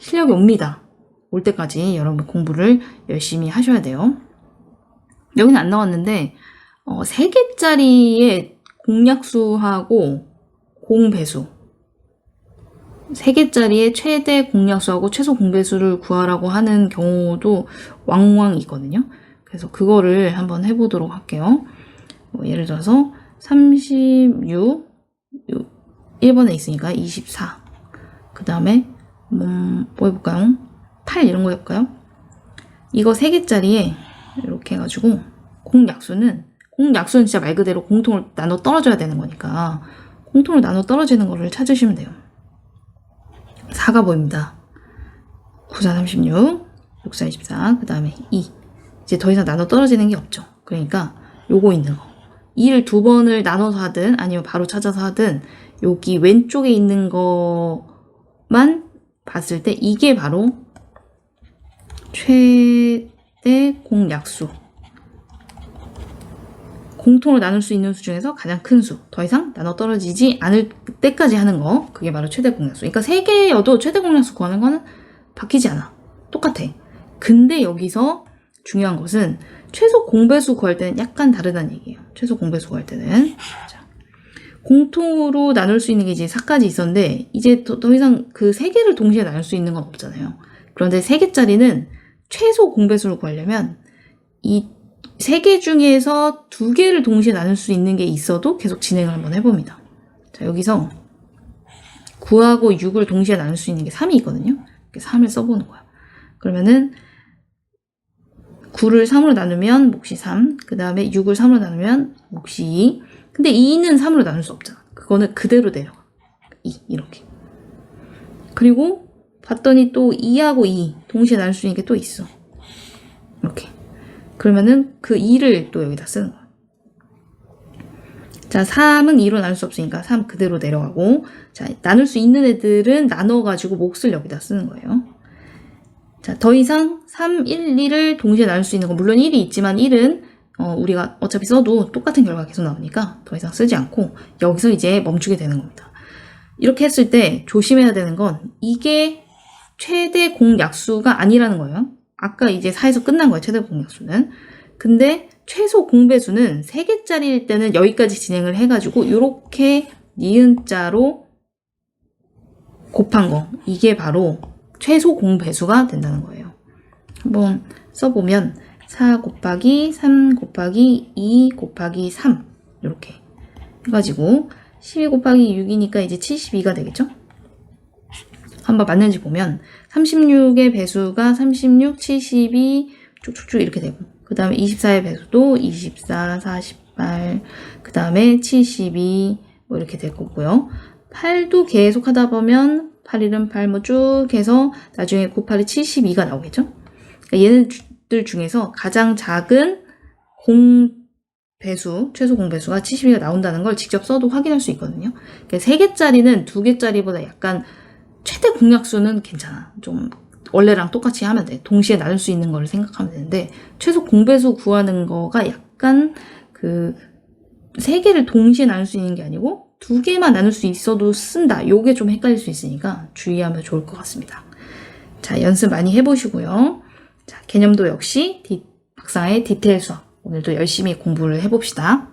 실력이 옵니다. 올 때까지 여러분 공부를 열심히 하셔야 돼요. 여기는 안 나왔는데 3개짜리의 공약수하고 공배수, 3개짜리의 최대 공약수하고 최소 공배수를 구하라고 하는 경우도 왕왕 있거든요. 그래서 그거를 한번 해보도록 할게요. 예를 들어서 36, 1번에 있으니까 24. 그 다음에 뭐 해볼까요? 8 이런 거 해볼까요? 이거 3개짜리에 이렇게 해가지고 공약수는 진짜 말 그대로 공통을 나눠 떨어져야 되는 거니까 공통을 나눠 떨어지는 거를 찾으시면 돼요. 4가 보입니다. 9, 4, 36, 6, 4, 24, 그 다음에 2. 이제 더 이상 나눠 떨어지는 게 없죠. 그러니까 요거 있는 거. 2를 2번을 나눠서 하든 아니면 바로 찾아서 하든 여기 왼쪽에 있는 거만 봤을 때 이게 바로 최대 공약수. 공통을 나눌 수 있는 수 중에서 가장 큰 수. 더 이상 나눠 떨어지지 않을 때까지 하는 거. 그게 바로 최대 공약수. 그러니까 3개여도 최대 공약수 구하는 거는 바뀌지 않아. 똑같아. 근데 여기서 중요한 것은 최소 공배수 구할 때는 약간 다르다는 얘기예요. 최소 공배수 구할 때는. 자, 공통으로 나눌 수 있는 게 이제 4까지 있었는데 이제 더 이상 그 3개를 동시에 나눌 수 있는 건 없잖아요. 그런데 3개짜리는 최소 공배수를 구하려면 이 3개 중에서 2개를 동시에 나눌 수 있는 게 있어도 계속 진행을 한번 해봅니다. 자, 여기서 9하고 6을 동시에 나눌 수 있는 게 3이 있거든요. 3을 써보는 거야. 그러면은 9를 3으로 나누면 몫이 3, 그 다음에 6을 3으로 나누면 몫이 2. 근데 2는 3으로 나눌 수 없잖아. 그거는 그대로 내려가. 2 이렇게. 그리고 봤더니 또 2하고 2 동시에 나눌 수 있는 게 또 있어. 이렇게. 그러면은 그 2를 또 여기다 쓰는 거야. 자, 3은 2로 나눌 수 없으니까 3 그대로 내려가고, 자, 나눌 수 있는 애들은 나눠가지고 몫을 여기다 쓰는 거예요. 자, 더 이상 3, 1, 2를 동시에 나눌 수 있는 거, 물론 1이 있지만 1은 우리가 어차피 써도 똑같은 결과가 계속 나오니까 더 이상 쓰지 않고 여기서 이제 멈추게 되는 겁니다. 이렇게 했을 때 조심해야 되는 건 이게 최대 공약수가 아니라는 거예요. 아까 이제 4에서 끝난 거예요, 최대 공약수는. 근데 최소 공배수는 3개짜리일 때는 여기까지 진행을 해가지고 이렇게 니은자로 곱한 거, 이게 바로 최소 공배수가 된다는 거예요. 한번 써보면 4 곱하기 3 곱하기 2 곱하기 3 이렇게 해가지고 12 곱하기 6이니까 이제 72가 되겠죠? 한번 맞는지 보면 36의 배수가 36, 72 쭉쭉쭉 이렇게 되고, 그 다음에 24의 배수도 24, 48, 그 다음에 72 뭐 이렇게 될 거고요. 8도 계속 하다 보면 8, 1은 8 뭐 쭉 해서 나중에 9, 8이 72가 나오겠죠? 그러니까 얘네들 중에서 가장 작은 공배수, 최소 공배수가 72가 나온다는 걸 직접 써도 확인할 수 있거든요. 그러니까 3개짜리는 2개짜리보다 약간 최대 공약수는 괜찮아. 좀 원래랑 똑같이 하면 돼. 동시에 나눌 수 있는 걸 생각하면 되는데 최소 공배수 구하는 거가 약간 그 3개를 동시에 나눌 수 있는 게 아니고 2개만 나눌 수 있어도 쓴다. 요게 좀 헷갈릴 수 있으니까 주의하면 좋을 것 같습니다. 자, 연습 많이 해보시고요. 자, 개념도 역시 박사의 디테일 수학. 오늘도 열심히 공부를 해봅시다.